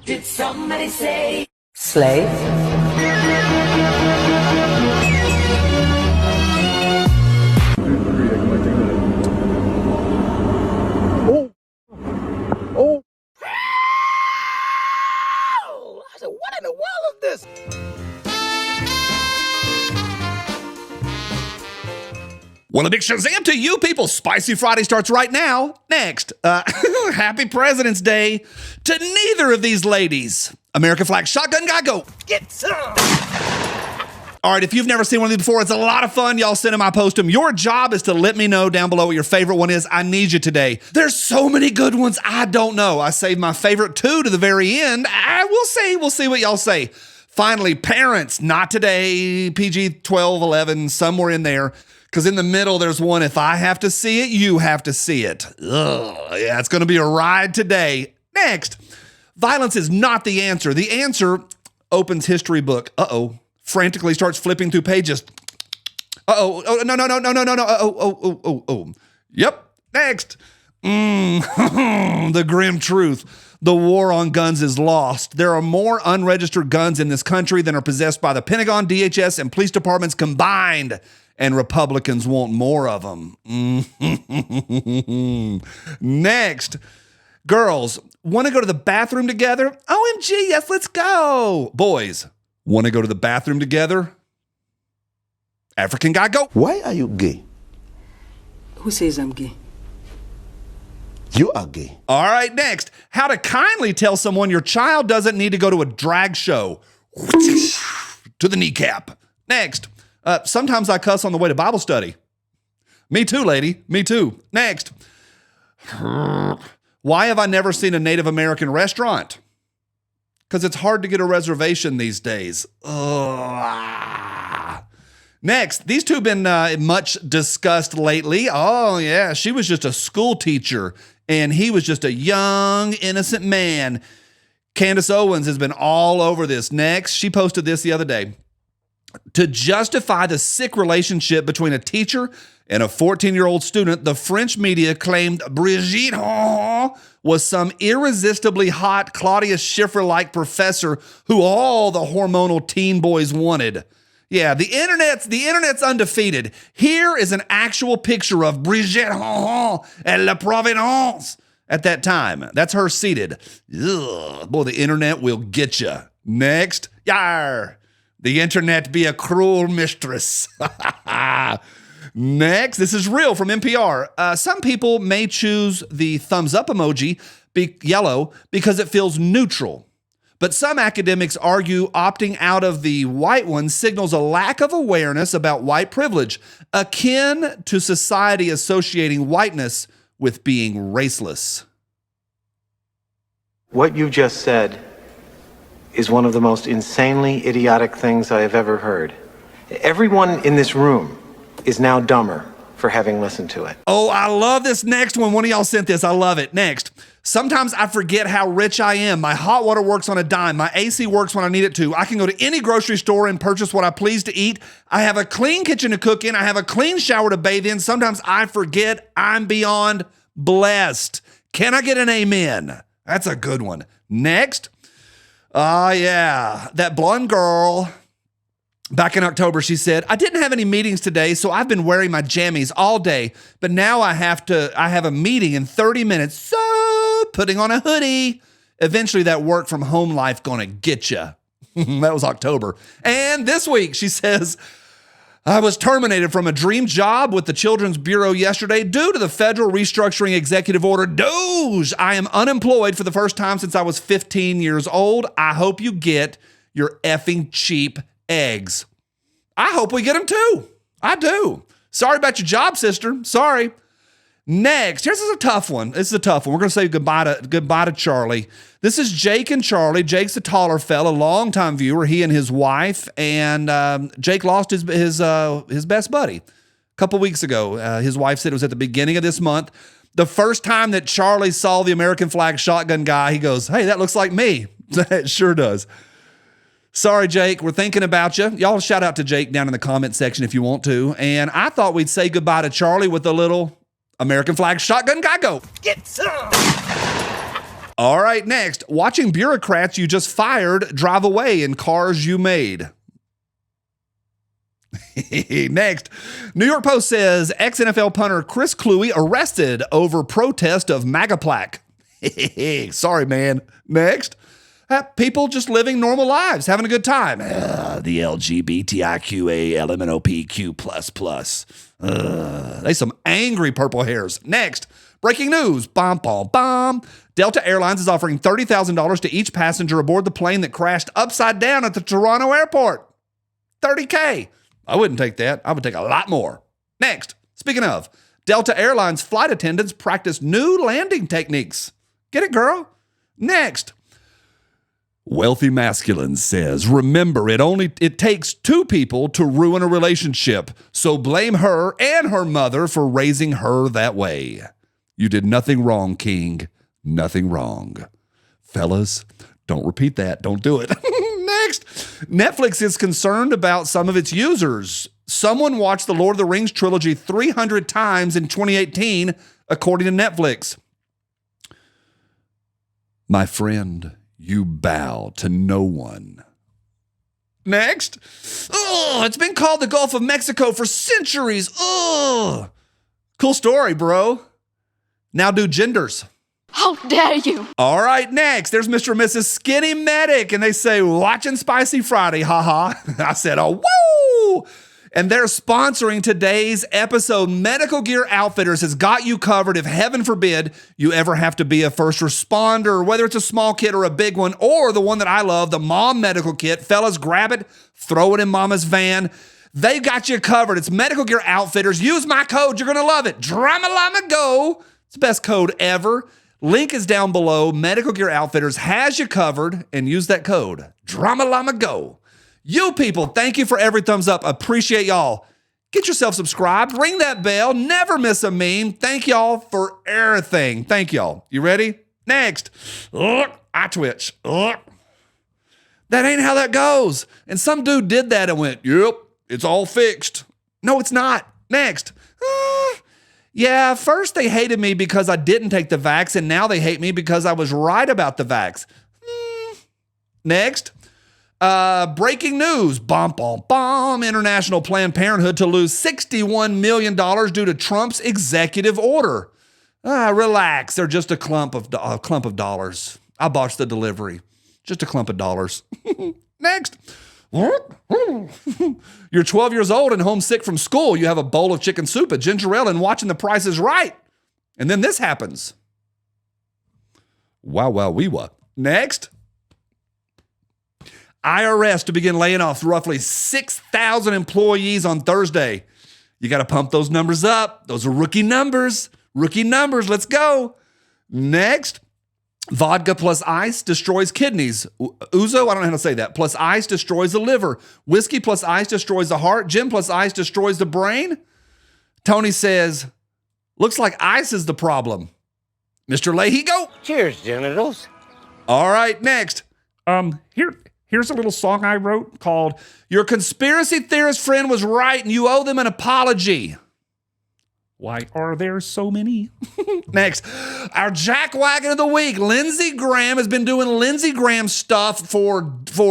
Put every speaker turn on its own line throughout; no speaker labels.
Did somebody say
slave?
Oh. I said, what in the world is this?
Well, a big Shazam to you people. Spicy Friday starts right now. Next, happy President's Day to neither of these ladies. American flag shotgun guy, go get some. All right, if you've never seen one of these before, it's a lot of fun. Y'all send them, I post them. Your job is to let me know down below what your favorite one is. I need you today. There's so many good ones, I don't know. I saved my favorite 2 to the very end. We'll see what y'all say. Finally, parents, not today, PG 12, 11, somewhere in there. Because in the middle, there's one, if I have to see it, you have to see it. Ugh, yeah, it's going to be a ride today. Next, violence is not the answer. The answer opens history book. Uh-oh. Frantically starts flipping through pages. Uh-oh. Oh, no. Oh. Yep. Next. The grim truth. The war on guns is lost. There are more unregistered guns in this country than are possessed by the Pentagon, DHS, and police departments combined. And Republicans want more of them. Next, girls, want to go to the bathroom together? OMG, yes, let's go. Boys, want to go to the bathroom together? African guy, go.
Why are you gay?
Who says I'm gay?
You are gay.
All right, next, how to kindly tell someone your child doesn't need to go to a drag show. To the kneecap. Next. Sometimes I cuss on the way to Bible study. Me too, lady. Me too. Next. Why have I never seen a Native American restaurant? Because it's hard to get a reservation these days. Ugh. Next, these two have been much discussed lately. Oh, yeah, she was just a school teacher, and he was just a young, innocent man. Candace Owens has been all over this. Next, she posted this the other day. To justify the sick relationship between a teacher and a 14-year-old student, the French media claimed Brigitte was some irresistibly hot Claudia Schiffer-like professor who all the hormonal teen boys wanted. Yeah, the internet's undefeated. Here is an actual picture of Brigitte at La Providence at that time. That's her seated. Ugh, boy, the internet will get you. Next, yar. The internet be a cruel mistress. Next, this is real from NPR. Some people may choose the thumbs up emoji, yellow, because it feels neutral. But some academics argue opting out of the white one signals a lack of awareness about white privilege, akin to society associating whiteness with being raceless.
What you just said is one of the most insanely idiotic things I have ever heard. Everyone in this room is now dumber for having listened to it.
Oh, I love this next one. One of y'all sent this. I love it. Next. Sometimes I forget how rich I am. My hot water works on a dime. My AC works when I need it to. I can go to any grocery store and purchase what I please to eat. I have a clean kitchen to cook in. I have a clean shower to bathe in. Sometimes I forget I'm beyond blessed. Can I get an amen? That's a good one. Next. Yeah, that blonde girl, back in October, she said, I didn't have any meetings today, so I've been wearing my jammies all day, but now I have a meeting in 30 minutes, so putting on a hoodie. Eventually that work from home life gonna get you. That was October. And this week, she says, I was terminated from a dream job with the Children's Bureau yesterday due to the federal restructuring executive order DOGE. I am unemployed for the first time since I was 15 years old. I hope you get your effing cheap eggs. I hope we get them too. I do. Sorry about your job, sister. Sorry. Next, here's a tough one. This is a tough one. We're going to say goodbye to Charlie. This is Jake and Charlie. Jake's a taller fella, longtime viewer, he and his wife. And Jake lost his best buddy a couple weeks ago. His wife said it was at the beginning of this month. The first time that Charlie saw the American flag shotgun guy, he goes, hey, that looks like me. It sure does. Sorry, Jake. We're thinking about you. Y'all shout out to Jake down in the comment section if you want to. And I thought we'd say goodbye to Charlie with a little American flag shotgun guy, go get some. All right, next. Watching bureaucrats you just fired drive away in cars you made. Next, New York Post says ex-NFL punter Chris Cluey arrested over protest of MAGA plaque. Sorry, man. Next, people just living normal lives, having a good time. The LGBTIQA LMNOPQ++. They some angry purple hairs. Next, breaking news. Bom, bom, bom. Delta Airlines is offering $30,000 to each passenger aboard the plane that crashed upside down at the Toronto airport. $30K. I wouldn't take that. I would take a lot more. Next, speaking of, Delta Airlines flight attendants practice new landing techniques. Get it, girl? Next, Wealthy Masculine says, remember, it takes two people to ruin a relationship, so blame her and her mother for raising her that way. You did nothing wrong, King. Nothing wrong. Fellas, don't repeat that. Don't do it. Next, Netflix is concerned about some of its users. Someone watched the Lord of the Rings trilogy 300 times in 2018, according to Netflix. My friend, you bow to no one. Next, it's been called the Gulf of Mexico for centuries. Cool story, bro. Now do genders.
How dare you?
All right, next, there's Mr. and Mrs. Skinny Medic, and they say, watching Spicy Friday, haha. I said, oh, woo! And they're sponsoring today's episode. Medical Gear Outfitters has got you covered if, heaven forbid, you ever have to be a first responder, whether it's a small kit or a big one, or the one that I love, the Mom Medical Kit. Fellas, grab it, throw it in Mama's van. They got you covered. It's Medical Gear Outfitters. Use my code. You're going to love it. Drama-Lama-Go. It's the best code ever. Link is down below. Medical Gear Outfitters has you covered, and use that code. Drama-Lama-Go. You people, thank you for every thumbs up. Appreciate y'all. Get yourself subscribed. Ring that bell. Never miss a meme. Thank y'all for everything. Thank y'all. You ready? Next. I twitch. That ain't how that goes. And some dude did that and went, yep, it's all fixed. No, it's not. Next. Yeah, first they hated me because I didn't take the vax, and now they hate me because I was right about the vax. Next. Breaking news. Bom, bom, bom. International Planned Parenthood to lose $61 million due to Trump's executive order. Relax. They're just a clump of dollars. I botched the delivery. Just a clump of dollars. Next. You're 12 years old and homesick from school. You have a bowl of chicken soup at ginger ale and watching The Price is Right. And then this happens. Wow, wow, wee wah. Next. IRS to begin laying off roughly 6,000 employees on Thursday. You got to pump those numbers up. Those are rookie numbers. Rookie numbers. Let's go. Next. Vodka plus ice destroys kidneys. Ouzo, I don't know how to say that. Plus ice destroys the liver. Whiskey plus ice destroys the heart. Gin plus ice destroys the brain. Tony says, looks like ice is the problem. Mr. Leahy, go.
Cheers, genitals.
All right, next. Here's a little song I wrote called Your Conspiracy Theorist Friend Was Right and You Owe Them an Apology. Why are there so many? Next, our Jackwagon of the week. Lindsey Graham has been doing Lindsey Graham stuff for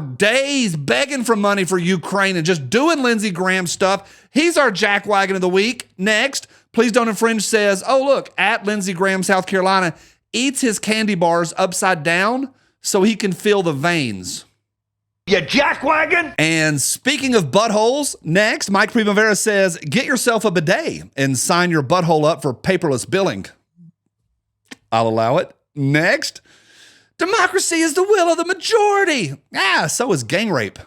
days, begging for money for Ukraine and just doing Lindsey Graham stuff. He's our Jackwagon of the week. Next, Please Don't Infringe says, oh, look, at Lindsey Graham, South Carolina, eats his candy bars upside down so he can feel the veins.
You jackwagon!
And speaking of buttholes, next, Mike Primavera says, get yourself a bidet and sign your butthole up for paperless billing. I'll allow it. Next, democracy is the will of the majority. So is gang rape.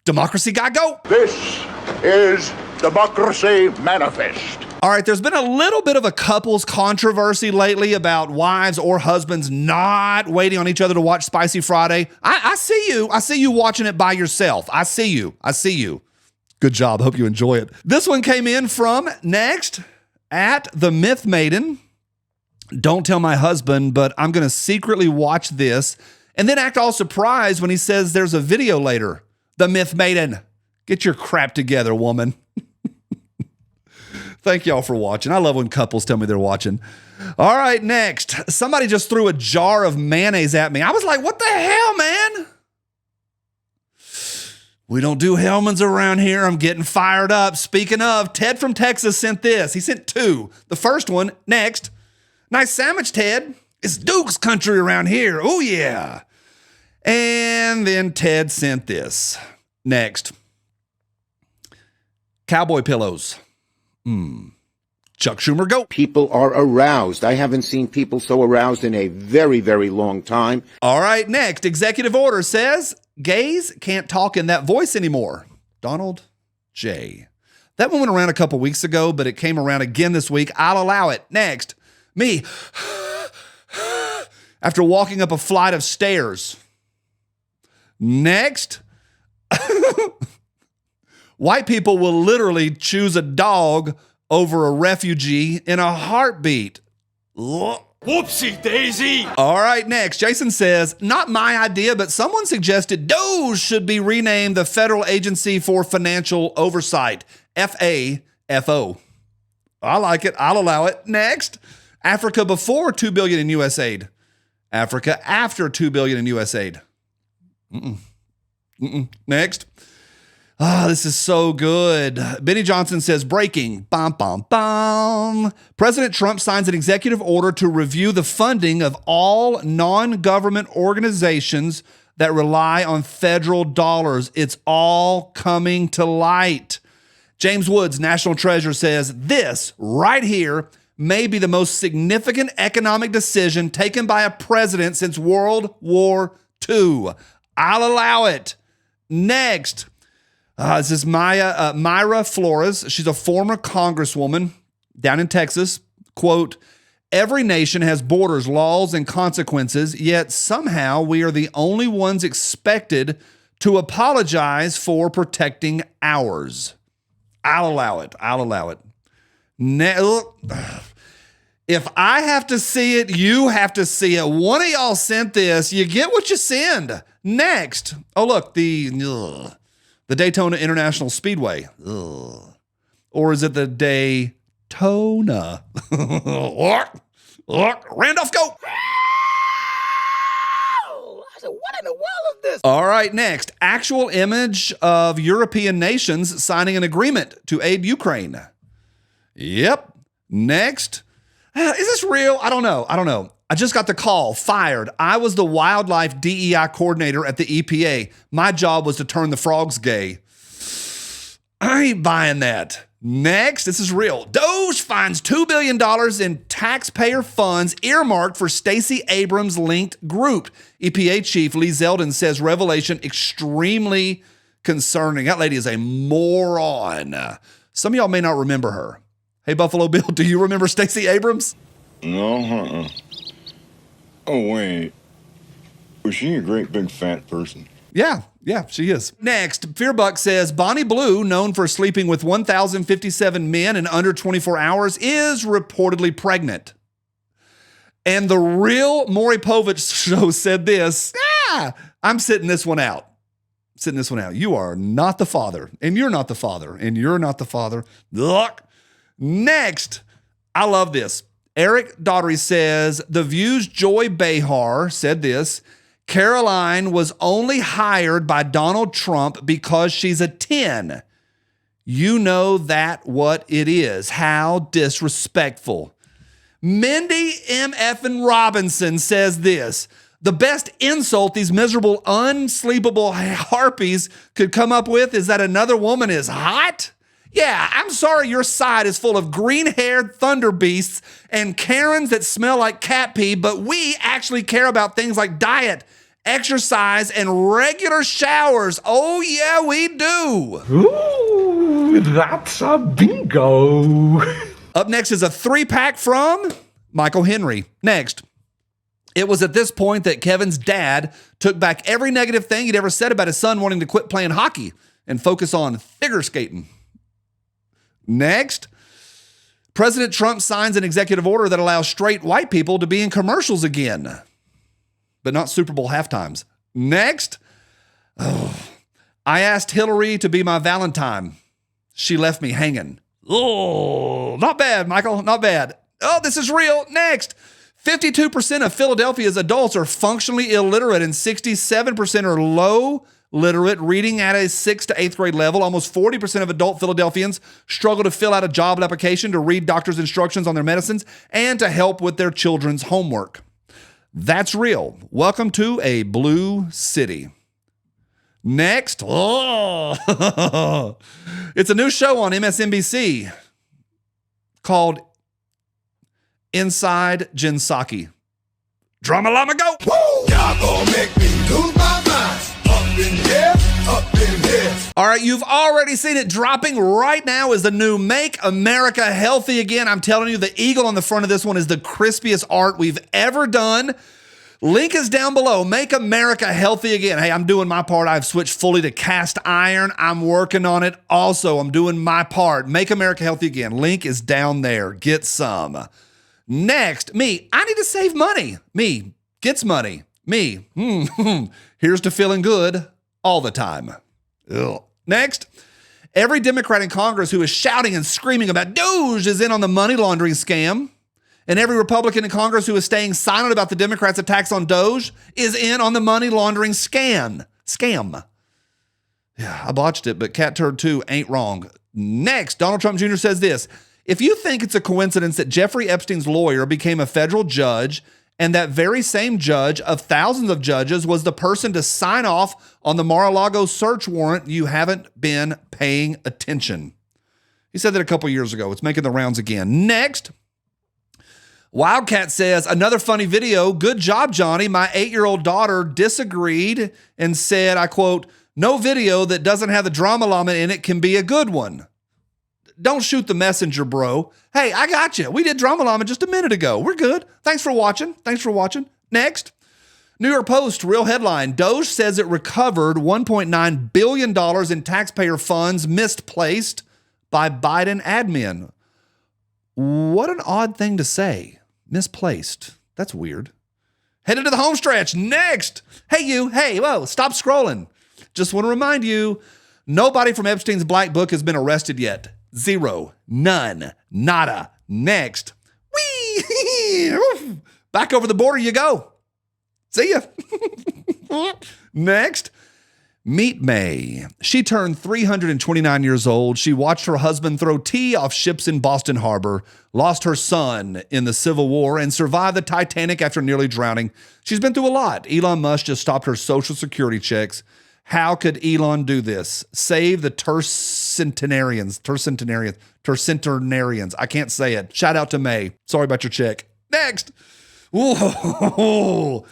Democracy guy, go.
This is Democracy Manifest.
All right, there's been a little bit of a couples controversy lately about wives or husbands not waiting on each other to watch Spicy Friday. I see you. I see you watching it by yourself. I see you. I see you. Good job. Hope you enjoy it. This one came in from next at the Myth Maiden. Don't tell my husband, but I'm going to secretly watch this and then act all surprised when he says there's a video later. The Myth Maiden. Get your crap together, woman. Thank y'all for watching. I love when couples tell me they're watching. All right, next. Somebody just threw a jar of mayonnaise at me. I was like, what the hell, man? We don't do Hellmann's around here. I'm getting fired up. Speaking of, Ted from Texas sent this. He sent two. The first one, next. Nice sandwich, Ted. It's Duke's country around here. Oh, yeah. And then Ted sent this. Next. Cowboy pillows. Chuck Schumer, go.
People are aroused. I haven't seen people so aroused in a very, very long time.
All right, next. Executive order says gays can't talk in that voice anymore. Donald J. That one went around a couple weeks ago, but it came around again this week. I'll allow it. Next. Me. After walking up a flight of stairs. Next. White people will literally choose a dog over a refugee in a heartbeat.
Whoopsie daisy.
All right, next. Jason says, not my idea, but someone suggested DOGE should be renamed the Federal Agency for Financial Oversight. FAFO. I like it. I'll allow it. Next. Africa before $2 billion in U.S. aid. Africa after $2 billion in U.S. aid. Next. This is so good. Benny Johnson says, breaking. Bum, bum, bum. President Trump signs an executive order to review the funding of all non-government organizations that rely on federal dollars. It's all coming to light. James Woods, National Treasure, says, this right here may be the most significant economic decision taken by a president since World War II. I'll allow it. Next. This is Myra Flores. She's a former congresswoman down in Texas. Quote, every nation has borders, laws, and consequences, yet somehow we are the only ones expected to apologize for protecting ours. I'll allow it. I'll allow it. If I have to see it, you have to see it. One of y'all sent this. You get what you send. Next. Oh, look, the Daytona International Speedway. Ugh. Or is it the Daytona? Randolph, go.
I said, what in the world is this?
All right, next. Actual image of European nations signing an agreement to aid Ukraine. Yep. Next. Is this real? I don't know. I just got the call. Fired. I was the wildlife DEI coordinator at the EPA. My job was to turn the frogs gay. I ain't buying that. Next, this is real. DOGE finds $2 billion in taxpayer funds earmarked for Stacey Abrams linked group. EPA Chief Lee Zeldin says revelation extremely concerning. That lady is a moron. Some of y'all may not remember her. Hey, Buffalo Bill, do you remember Stacey Abrams?
No, Oh, wait. Was she a great big fat person?
Yeah, she is. Next, Fearbuck says Bonnie Blue, known for sleeping with 1,057 men in under 24 hours, is reportedly pregnant. And the real Maury Povich show said this. I'm sitting this one out. You are not the father, and you're not the father, and you're not the father. Look. Next, I love this. Eric Daughtery says, The View's Joy Behar said this, Caroline was only hired by Donald Trump because she's a 10. You know that what it is. How disrespectful. Mindy M. Effin Robinson says this, the best insult these miserable, unsleepable harpies could come up with is that another woman is hot? Yeah, I'm sorry your side is full of green-haired thunder beasts and Karens that smell like cat pee, but we actually care about things like diet, exercise, and regular showers. Oh, yeah, we do.
Ooh, that's a bingo.
Up next is a 3-pack from Michael Henry. Next. It was at this point that Kevin's dad took back every negative thing he'd ever said about his son wanting to quit playing hockey and focus on figure skating. Next, President Trump signs an executive order that allows straight white people to be in commercials again, but not Super Bowl halftimes. Next, I asked Hillary to be my Valentine. She left me hanging. Oh, not bad, Michael. Not bad. Oh, this is real. Next. 52% of Philadelphia's adults are functionally illiterate and 67% are low literate, reading at a 6th to 8th grade level. Almost 40% of adult Philadelphians struggle to fill out a job application, to read doctor's instructions on their medicines, and to help with their children's homework. That's real. Welcome to a blue city. Next. Oh, it's a new show on MSNBC called Inside Jinsaki. Drama Llama go.
Woo! Y'all gonna make me lose my mind. Up in here, up in here.
All right, you've already seen it. Dropping right now is the new Make America Healthy Again. I'm telling you, the eagle on the front of this one is the crispiest art we've ever done. Link is down below. Make America Healthy Again. Hey, I'm doing my part. I've switched fully to cast iron. I'm working on it. Also, I'm doing my part. Make America Healthy Again. Link is down there. Get some. Next, me. I need to save money. Me gets money. Me. Here's to feeling good all the time. Ugh. Next, every Democrat in Congress who is shouting and screaming about Doge is in on the money laundering scam. And every Republican in Congress who is staying silent about the Democrats' attacks on Doge is in on the money laundering scam. Yeah, I botched it, but Cat Turd 2 ain't wrong. Next, Donald Trump Jr. says this. If you think it's a coincidence that Jeffrey Epstein's lawyer became a federal judge and that very same judge of thousands of judges was the person to sign off on the Mar-a-Lago search warrant, you haven't been paying attention. He said that a couple years ago. It's making the rounds again. Next, Wildcat says, another funny video. Good job, Johnny. My 8-year-old daughter disagreed and said, I quote, no video that doesn't have the drama llama in it can be a good one. Don't shoot the messenger, bro. Hey, I got you. We did Drama Llama just a minute ago. We're good. Thanks for watching. Next, New York Post, real headline. Doge says it recovered $1.9 billion in taxpayer funds misplaced by Biden admin. What an odd thing to say. Misplaced. That's weird. Headed to the home stretch. Next. Hey, you. Hey, whoa, stop scrolling. Just want to remind you, nobody from Epstein's Black Book has been arrested yet. Zero. None. Nada. Next. Whee! Back over the border you go. See ya. Next. Meet May. She turned 329 years old. She watched her husband throw tea off ships in Boston Harbor, lost her son in the Civil War, and survived the Titanic after nearly drowning. She's been through a lot. Elon Musk just stopped her Social Security checks. How could Elon do this? Save the tercentenarians. I can't say it. Shout out to May. Sorry about your check. Next. Ooh.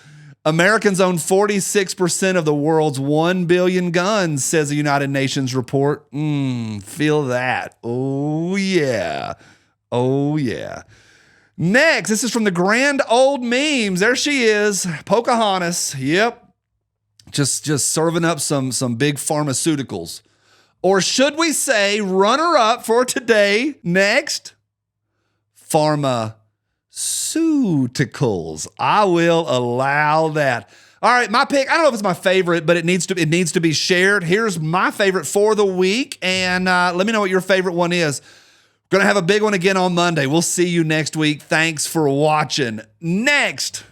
Americans own 46% of the world's 1 billion guns, says the United Nations report. Feel that. Oh, yeah. Oh, yeah. Next, this is from the Grand Old Memes. There she is, Pocahontas. Yep. Just serving up some big pharmaceuticals. Or should we say runner-up for today? Next, pharmaceuticals. I will allow that. All right, my pick, I don't know if it's my favorite, but it needs to be shared. Here's my favorite for the week, and let me know what your favorite one is. We're going to have a big one again on Monday. We'll see you next week. Thanks for watching. Next,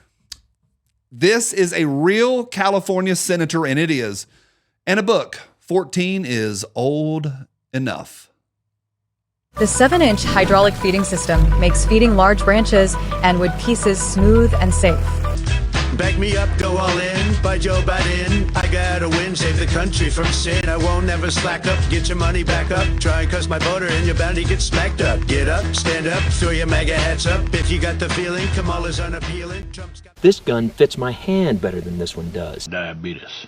this is a real California senator, and it is, and a book. 14 is old enough.
The 7-inch hydraulic feeding system makes feeding large branches and wood pieces smooth and safe.
Back me up, go all in, by Joe Biden. I gotta win, save the country from sin. I won't never slack up, get your money back up. Try and cuss my voter and you're bound to get smacked up. Get up, stand up, throw your MAGA hats up. If you got the feeling, Kamala's unappealing.
This gun fits my hand better than this one does.
Diabetes.